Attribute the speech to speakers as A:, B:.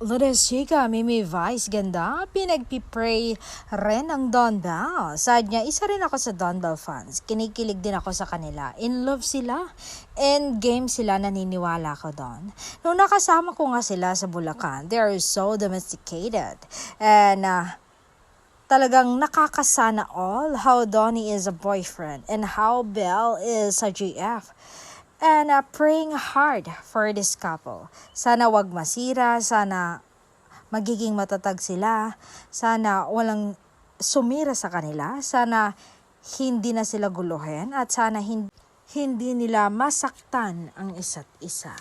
A: Lourdes Chica, Mimi Vice, ganda. Pinagpipray rin ang Don Bell. Sad niya, isa rin ako sa Don Bell fans. Kinikilig din ako sa kanila. In love sila. And game sila, naniniwala ko doon. Nung nakasama ko nga sila sa Bulacan, they are so domesticated. And talagang nakakasana all how Donnie is a boyfriend and how Belle is a GF. And praying hard for this couple. Sana wag masira, sana magiging matatag sila, sana walang sumira sa kanila, sana hindi na sila guluhin, at sana hindi nila masaktan ang isa't isa.